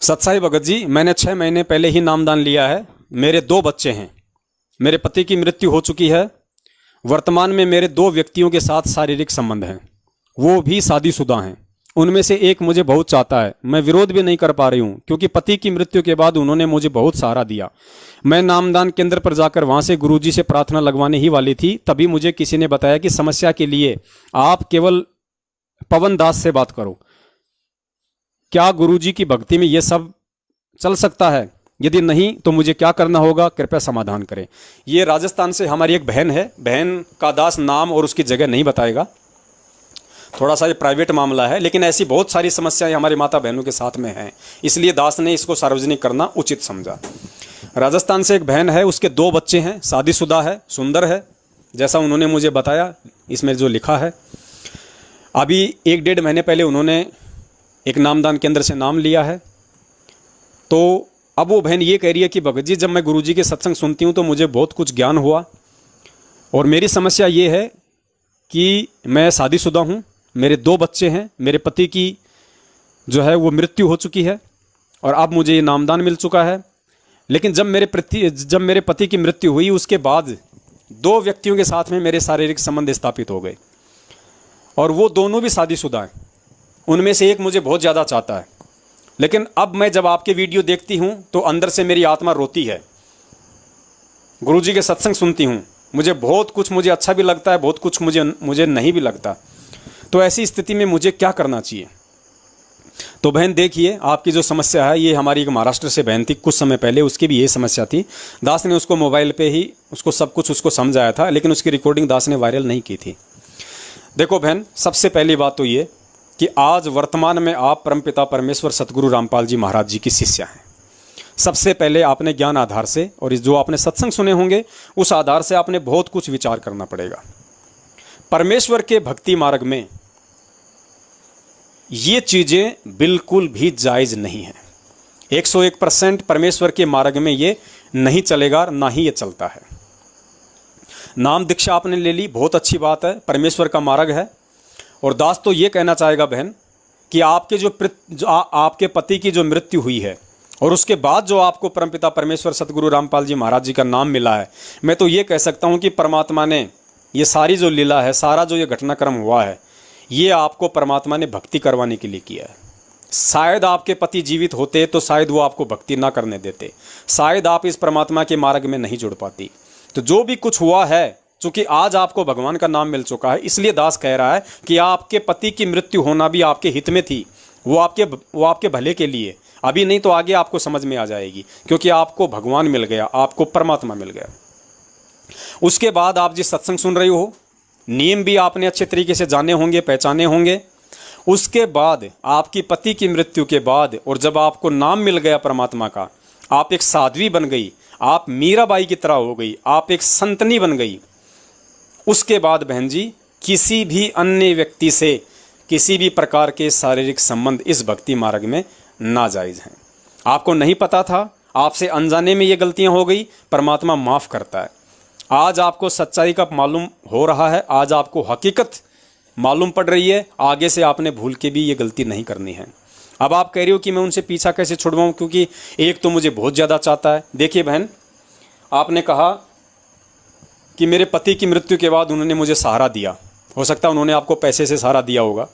सत्साई भगत जी, मैंने 6 महीने पहले ही नामदान लिया है। मेरे 2 बच्चे हैं। मेरे पति की मृत्यु हो चुकी है। वर्तमान में मेरे 2 व्यक्तियों के साथ शारीरिक संबंध हैं, वो भी शादीशुदा हैं। उनमें से एक मुझे बहुत चाहता है। मैं विरोध भी नहीं कर पा रही हूँ क्योंकि पति की मृत्यु के बाद उन्होंने मुझे बहुत सहारा दिया। मैं नामदान केंद्र पर जाकर वहां से गुरुजी से प्रार्थना लगवाने ही वाली थी, तभी मुझे किसी ने बताया कि समस्या के लिए आप केवल पवन दास से बात करो। क्या गुरुजी की भक्ति में यह सब चल सकता है? यदि नहीं तो मुझे क्या करना होगा, कृपया समाधान करें। ये राजस्थान से हमारी एक बहन है। बहन का दास नाम और उसकी जगह नहीं बताएगा, थोड़ा सा ये प्राइवेट मामला है, लेकिन ऐसी बहुत सारी समस्याएं हमारी माता बहनों के साथ में हैं, इसलिए दास ने इसको सार्वजनिक करना उचित समझा। राजस्थान से एक बहन है, उसके 2 बच्चे हैं, शादीशुदा है, सुंदर है, जैसा उन्होंने मुझे बताया इसमें जो लिखा है। अभी 1-1.5 महीने पहले उन्होंने एक नामदान केंद्र से नाम लिया है। तो अब वो बहन ये कह रही है कि भगत जी, जब मैं गुरुजी के सत्संग सुनती हूँ तो मुझे बहुत कुछ ज्ञान हुआ, और मेरी समस्या ये है कि मैं शादीशुदा हूँ, मेरे 2 बच्चे हैं, मेरे पति की जो है वो मृत्यु हो चुकी है और अब मुझे ये नामदान मिल चुका है। लेकिन जब मेरे पति की मृत्यु हुई उसके बाद 2 व्यक्तियों के साथ में मेरे शारीरिक संबंध स्थापित हो गए, और वो दोनों भी शादीशुदा हैं। उनमें से एक मुझे बहुत ज़्यादा चाहता है, लेकिन अब मैं जब आपके वीडियो देखती हूँ तो अंदर से मेरी आत्मा रोती है। गुरुजी के सत्संग सुनती हूँ, मुझे अच्छा भी लगता है, बहुत कुछ मुझे नहीं भी लगता। तो ऐसी स्थिति में मुझे क्या करना चाहिए? तो बहन देखिए, आपकी जो समस्या है, ये हमारी एक महाराष्ट्र से बहन थी कुछ समय पहले, उसकी भी यही समस्या थी। दास ने उसको मोबाइल पे ही सब कुछ समझाया था, लेकिन उसकी रिकॉर्डिंग दास ने वायरल नहीं की थी। देखो बहन, सबसे पहली बात तो ये कि आज वर्तमान में आप परमपिता परमेश्वर सतगुरु रामपाल जी महाराज जी की शिष्या हैं। सबसे पहले आपने ज्ञान आधार से और जो आपने सत्संग सुने होंगे उस आधार से आपने बहुत कुछ विचार करना पड़ेगा। परमेश्वर के भक्ति मार्ग में ये चीजें बिल्कुल भी जायज नहीं है। 101% परमेश्वर के मार्ग में ये नहीं चलेगा, ना ही ये चलता है। नाम दीक्षा आपने ले ली, बहुत अच्छी बात है, परमेश्वर का मार्ग है। और दास तो ये कहना चाहेगा बहन कि आपके पति की जो मृत्यु हुई है और उसके बाद जो आपको परमपिता परमेश्वर सतगुरु रामपाल जी महाराज जी का नाम मिला है, मैं तो ये कह सकता हूँ कि परमात्मा ने ये सारी जो लीला है, सारा जो ये घटनाक्रम हुआ है, ये आपको परमात्मा ने भक्ति करवाने के लिए किया है। शायद आपके पति जीवित होते तो शायद वो आपको भक्ति ना करने देते, शायद आप इस परमात्मा के मार्ग में नहीं जुड़ पाती। तो जो भी कुछ हुआ है, चूंकि आज आपको भगवान का नाम मिल चुका है, इसलिए दास कह रहा है कि आपके पति की मृत्यु होना भी आपके हित में थी, वो आपके भले के लिए। अभी नहीं तो आगे आपको समझ में आ जाएगी, क्योंकि आपको भगवान मिल गया, आपको परमात्मा मिल गया। उसके बाद आप जिस सत्संग सुन रही हो, नियम भी आपने अच्छे तरीके से जाने होंगे, पहचाने होंगे। उसके बाद आपकी पति की मृत्यु के बाद और जब आपको नाम मिल गया परमात्मा का, आप एक साध्वी बन गई, आप मीराबाई की तरह हो गई, आप एक संतनी बन गई। उसके बाद बहन जी, किसी भी अन्य व्यक्ति से किसी भी प्रकार के शारीरिक संबंध इस भक्ति मार्ग में नाजायज हैं। आपको नहीं पता था, आपसे अनजाने में ये गलतियां हो गई, परमात्मा माफ करता है। आज आपको सच्चाई का मालूम हो रहा है, आज आपको हकीकत मालूम पड़ रही है, आगे से आपने भूल के भी ये गलती नहीं करनी है। अब आप कह रही हो कि मैं उनसे पीछा कैसे छुड़वाऊं, क्योंकि एक तो मुझे बहुत ज़्यादा चाहता है। देखिए बहन, आपने कहा कि मेरे पति की मृत्यु के बाद उन्होंने मुझे सहारा दिया। हो सकता है उन्होंने आपको पैसे से सहारा दिया होगा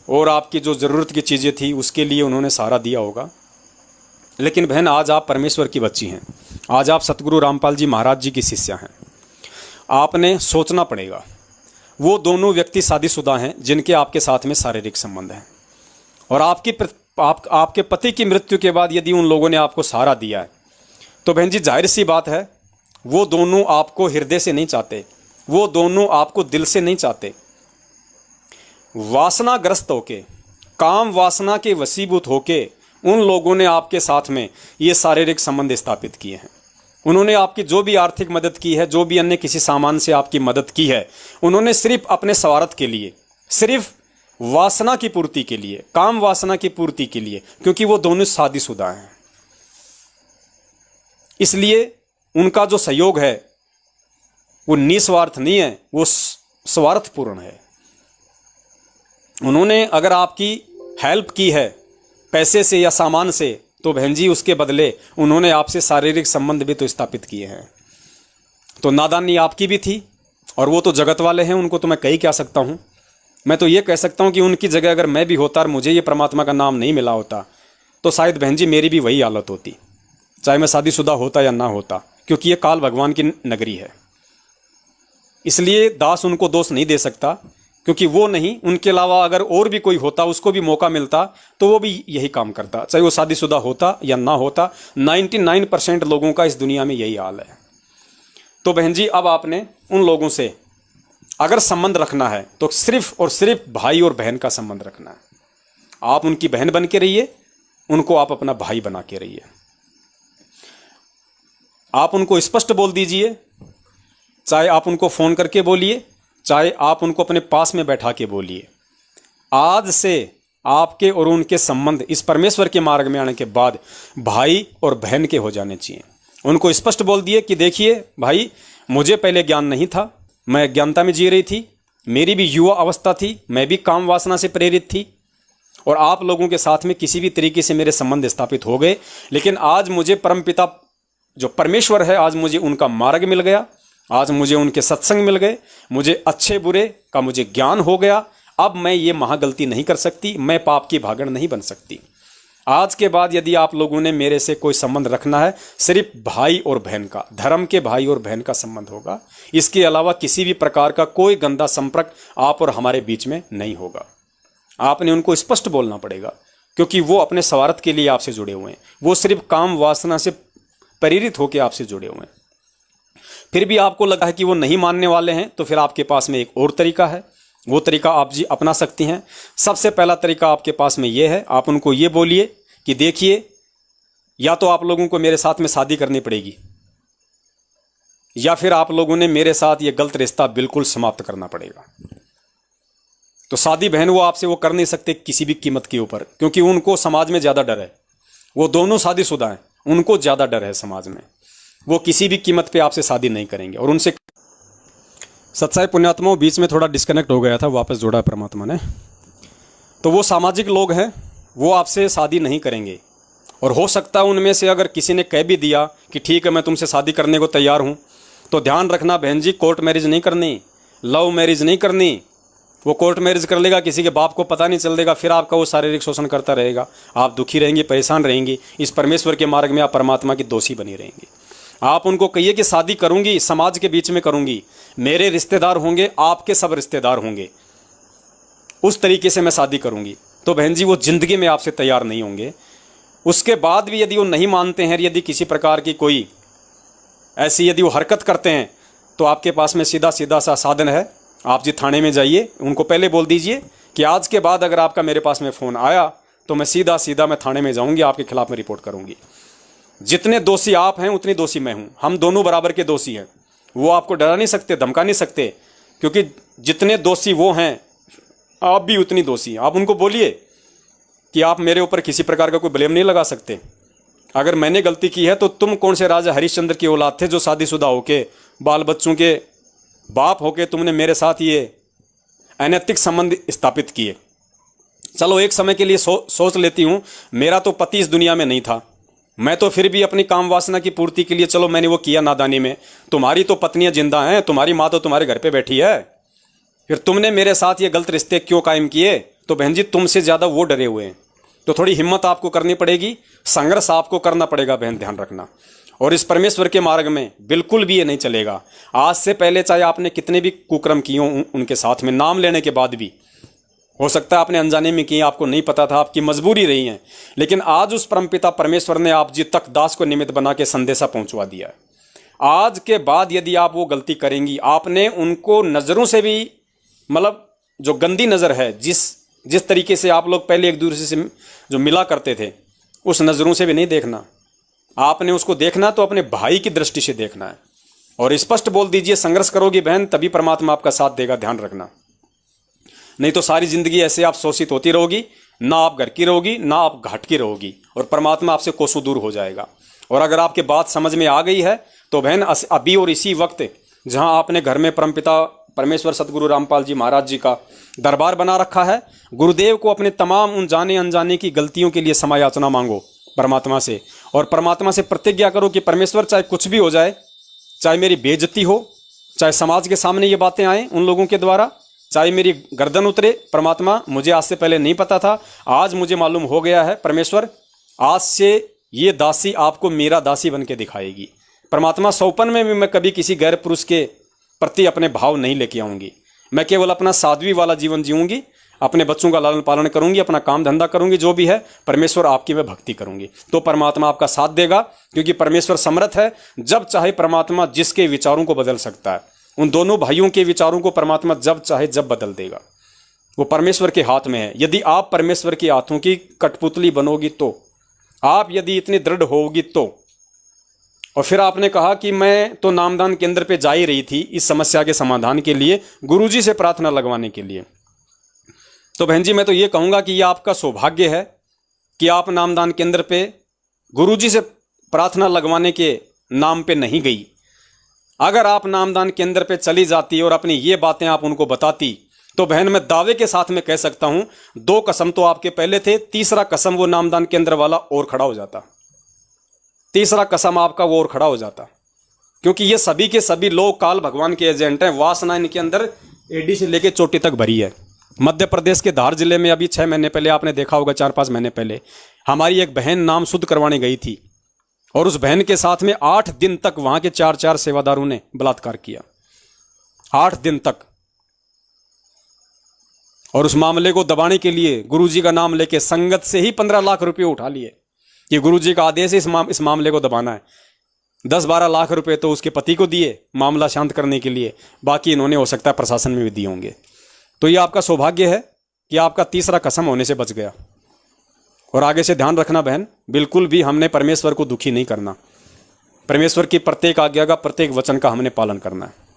और आपकी जो ज़रूरत की चीज़ें थी उसके लिए उन्होंने सहारा दिया होगा। लेकिन बहन, आज आप परमेश्वर की बच्ची हैं, आज आप सतगुरु रामपाल जी महाराज जी की शिष्या हैं। आपने सोचना पड़ेगा, वो दोनों व्यक्ति शादीशुदा हैं जिनके आपके साथ में शारीरिक संबंध हैं, और आपके पति की मृत्यु के बाद यदि उन लोगों ने आपको सहारा दिया है तो बहन जी, जाहिर सी बात है, वो दोनों आपको हृदय से नहीं चाहते, वो दोनों आपको दिल से नहीं चाहते। वासनाग्रस्त होके, काम वासना के वशीभूत होके उन लोगों ने आपके साथ में ये शारीरिक संबंध स्थापित किए हैं। उन्होंने आपकी जो भी आर्थिक मदद की है, जो भी अन्य किसी सामान से आपकी मदद की है, उन्होंने सिर्फ अपने स्वार्थ के लिए, सिर्फ वासना की पूर्ति के लिए, काम वासना की पूर्ति के लिए, क्योंकि वो दोनों शादीशुदा हैं। इसलिए उनका जो सहयोग है वो निस्वार्थ नहीं है, वो स्वार्थपूर्ण है। उन्होंने अगर आपकी हेल्प की है पैसे से या सामान से, तो बहन जी उसके बदले उन्होंने आपसे शारीरिक संबंध भी तो स्थापित किए हैं। तो नादानी आपकी भी थी, और वो तो जगत वाले हैं, उनको तो मैं कह ही क्या सकता हूँ। मैं तो ये कह सकता हूँ कि उनकी जगह अगर मैं भी होता और मुझे ये परमात्मा का नाम नहीं मिला होता, तो शायद बहन जी मेरी भी वही हालत होती, चाहे मैं शादीशुदा होता या ना होता, क्योंकि ये काल भगवान की नगरी है। इसलिए दास उनको दोष नहीं दे सकता, क्योंकि वो नहीं, उनके अलावा अगर और भी कोई होता, उसको भी मौका मिलता, तो वो भी यही काम करता, चाहे वो शादीशुदा होता या ना होता। 99% लोगों का इस दुनिया में यही हाल है। तो बहन जी अब आपने उन लोगों से अगर संबंध रखना है तो सिर्फ और सिर्फ भाई और बहन का संबंध रखना है। आप उनकी बहन बन के रहिए, उनको आप अपना भाई बना के रहिए। आप उनको स्पष्ट बोल दीजिए, चाहे आप उनको फोन करके बोलिए, चाहे आप उनको अपने पास में बैठा के बोलिए। आज से आपके और उनके संबंध इस परमेश्वर के मार्ग में आने के बाद भाई और बहन के हो जाने चाहिए। उनको स्पष्ट बोल दिए कि देखिए भाई, मुझे पहले ज्ञान नहीं था, मैं अज्ञानता में जी रही थी, मेरी भी युवा अवस्था थी, मैं भी काम वासना से प्रेरित थी, और आप लोगों के साथ में किसी भी तरीके से मेरे संबंध स्थापित हो गए। लेकिन आज मुझे परमपिता जो परमेश्वर है, आज मुझे उनका मार्ग मिल गया, आज मुझे उनके सत्संग मिल गए, मुझे अच्छे बुरे का मुझे ज्ञान हो गया। अब मैं ये महागलती नहीं कर सकती, मैं पाप की भागण नहीं बन सकती। आज के बाद यदि आप लोगों ने मेरे से कोई संबंध रखना है, सिर्फ भाई और बहन का, धर्म के भाई और बहन का संबंध होगा। इसके अलावा किसी भी प्रकार का कोई गंदा संपर्क आप और हमारे बीच में नहीं होगा। आपने उनको स्पष्ट बोलना पड़ेगा, क्योंकि वो अपने स्वार्थ के लिए आपसे जुड़े हुए हैं, वो सिर्फ काम वासना से प्रेरित होकर आपसे जुड़े हुए हैं। फिर भी आपको लगा है कि वो नहीं मानने वाले हैं, तो फिर आपके पास में एक और तरीका है, वो तरीका आप जी अपना सकती हैं। सबसे पहला तरीका आपके पास में ये है, आप उनको ये बोलिए कि देखिए, या तो आप लोगों को मेरे साथ में शादी करनी पड़ेगी, या फिर आप लोगों ने मेरे साथ ये गलत रिश्ता बिल्कुल समाप्त करना पड़ेगा। तो शादी बहन वो आपसे वो कर नहीं सकते किसी भी कीमत के ऊपर, क्योंकि उनको समाज में ज़्यादा डर है। वो दोनों शादीशुदा हैं, उनको ज़्यादा डर है समाज में, वो किसी भी कीमत पे आपसे शादी नहीं करेंगे। और उनसे सत्साई पुण्यात्माओं, बीच में थोड़ा डिस्कनेक्ट हो गया था, वापस जोड़ा परमात्मा ने। तो वो सामाजिक लोग हैं, वो आपसे शादी नहीं करेंगे। और हो सकता है उनमें से अगर किसी ने कह भी दिया कि ठीक है मैं तुमसे शादी करने को तैयार हूँ, तो ध्यान रखना बहन जी, कोर्ट मैरिज नहीं करनी, लव मैरिज नहीं करनी। वो कोर्ट मैरिज कर लेगा, किसी के बाप को पता नहीं चल देगा, फिर आपका वो शारीरिक शोषण करता रहेगा, आप दुखी रहेंगी, परेशान रहेंगी। इस परमेश्वर के मार्ग में आप परमात्मा की दोषी बनी रहेंगी। आप उनको कहिए कि शादी करूंगी, समाज के बीच में करूंगी, मेरे रिश्तेदार होंगे, आपके सब रिश्तेदार होंगे, उस तरीके से मैं शादी करूंगी। तो बहन जी वो जिंदगी में आपसे तैयार नहीं होंगे। उसके बाद भी यदि वो नहीं मानते हैं, यदि किसी प्रकार की कोई ऐसी यदि वो हरकत करते हैं, तो आपके पास में सीधा सीधा सा साधन है, आप जी थाने में जाइए, उनको पहले बोल दीजिए कि आज के बाद अगर आपका मेरे पास में फ़ोन आया तो मैं सीधा मैं थाने में जाऊंगी, आपके खिलाफ में रिपोर्ट करूंगी। जितने दोषी आप हैं उतनी दोषी मैं हूं, हम दोनों बराबर के दोषी हैं। वो आपको डरा नहीं सकते, धमका नहीं सकते, क्योंकि जितने दोषी वो हैं आप भी उतनी दोषी हैं। आप उनको बोलिए कि आप मेरे ऊपर किसी प्रकार का कोई ब्लेम नहीं लगा सकते। अगर मैंने गलती की है तो तुम कौन से राजा हरिश्चंद्र की औलाद थे जो शादीशुदा होके, बाल बच्चों के बाप होके तुमने मेरे साथ ये अनैतिक संबंध स्थापित किए। चलो एक समय के लिए सोच लेती हूँ, मेरा तो पति इस दुनिया में नहीं था, मैं तो फिर भी अपनी काम वासना की पूर्ति के लिए चलो मैंने वो किया नादानी में। तुम्हारी तो पत्नियां जिंदा हैं, तुम्हारी माँ तो तुम्हारे घर पे बैठी है, फिर तुमने मेरे साथ ये गलत रिश्ते क्यों कायम किए? तो बहन जी तुमसे ज़्यादा वो डरे हुए हैं। तो थोड़ी हिम्मत आपको करनी पड़ेगी, संघर्ष आपको करना पड़ेगा बहन, ध्यान रखना। और इस परमेश्वर के मार्ग में बिल्कुल भी ये नहीं चलेगा। आज से पहले चाहे आपने कितने भी कुकर्म किए हों उनके साथ में, नाम लेने के बाद भी, हो सकता है आपने अनजाने में किए, आपको नहीं पता था, आपकी मजबूरी रही है, लेकिन आज उस परमपिता परमेश्वर ने आप जी तक दास को निमित्त बना के संदेशा पहुंचवा दिया है। आज के बाद यदि आप वो गलती करेंगी, आपने उनको नज़रों से भी, मतलब जो गंदी नज़र है, जिस तरीके से आप लोग पहले एक दूसरे से जो मिला करते थे, उस नज़रों से भी नहीं देखना। आपने उसको देखना तो अपने भाई की दृष्टि से देखना है। और स्पष्ट बोल दीजिए, संघर्ष करोगी बहन तभी परमात्मा आपका साथ देगा, ध्यान रखना। नहीं तो सारी जिंदगी ऐसे आप शोषित होती रहोगी, ना आप घर की रहोगी ना आप घाट की रहोगी, और परमात्मा आपसे कोसों दूर हो जाएगा। और अगर आपके बात समझ में आ गई है तो बहन अभी और इसी वक्त जहां आपने घर में परमपिता परमेश्वर सदगुरु रामपाल जी महाराज जी का दरबार बना रखा है। गुरुदेव को अपने तमाम उन जाने अनजाने की गलतियों के लिए क्षमा याचना मांगो परमात्मा से, और परमात्मा से प्रतिज्ञा करो कि परमेश्वर चाहे कुछ भी हो जाए, चाहे मेरी बेइज्जती हो, चाहे समाज के सामने ये बातें आए उन लोगों के द्वारा, चाहे मेरी गर्दन उतरे, परमात्मा मुझे आज से पहले नहीं पता था, आज मुझे मालूम हो गया है, परमेश्वर आज से ये दासी आपको मेरा दासी बन के दिखाएगी। परमात्मा सौपन में भी मैं कभी किसी गैर पुरुष के प्रति अपने भाव नहीं लेके आऊँगी, मैं केवल अपना साध्वी वाला जीवन जीऊँगी, अपने बच्चों का लालन पालन करूँगी, अपना काम धंधा करूँगी, जो भी है परमेश्वर आपकी मैं भक्ति करूँगी, तो परमात्मा आपका साथ देगा, क्योंकि परमेश्वर समर्थ है। जब चाहे परमात्मा जिसके विचारों को बदल सकता है, उन दोनों भाइयों के विचारों को परमात्मा जब चाहे जब बदल देगा, वो परमेश्वर के हाथ में है। यदि आप परमेश्वर के हाथों की कठपुतली बनोगी तो, आप यदि इतनी दृढ़ होगी तो। और फिर आपने कहा कि मैं तो नामदान केंद्र पे जा ही रही थी इस समस्या के समाधान के लिए, गुरुजी से प्रार्थना लगवाने के लिए। तो बहन जी मैं तो ये कहूँगा कि ये आपका सौभाग्य है कि आप नामदान केंद्र पे गुरुजी से प्रार्थना लगवाने के नाम पे नहीं गई। अगर आप नामदान केंद्र पे चली जाती और अपनी ये बातें आप उनको बताती, तो बहन मैं दावे के साथ में कह सकता हूं 2 कसम तो आपके पहले थे, तीसरा कसम वो नामदान केंद्र वाला और खड़ा हो जाता, तीसरा कसम आपका वो और खड़ा हो जाता, क्योंकि ये सभी के सभी लोग काल भगवान के एजेंट हैं। वासना इनके अंदर एडी से लेके चोटी तक भरी है। मध्य प्रदेश के धार जिले में अभी 6 महीने पहले आपने देखा होगा, 4-5 महीने पहले हमारी एक बहन नाम शुद्ध करवाने गई थी, और उस बहन के साथ में 8 दिन तक वहां के 4 सेवादारों ने बलात्कार किया, 8 दिन तक। और उस मामले को दबाने के लिए गुरुजी का नाम लेके संगत से ही 15 लाख रुपए उठा लिए कि गुरुजी का आदेश है इस मामले को दबाना है। 10-12 लाख रुपए तो उसके पति को दिए मामला शांत करने के लिए, बाकी इन्होंने हो सकता है प्रशासन में भी दिए होंगे। तो ये आपका सौभाग्य है कि आपका तीसरा कसम होने से बच गया। और आगे से ध्यान रखना बहन, बिल्कुल भी हमने परमेश्वर को दुखी नहीं करना, परमेश्वर की प्रत्येक आज्ञा का प्रत्येक वचन का हमने पालन करना है।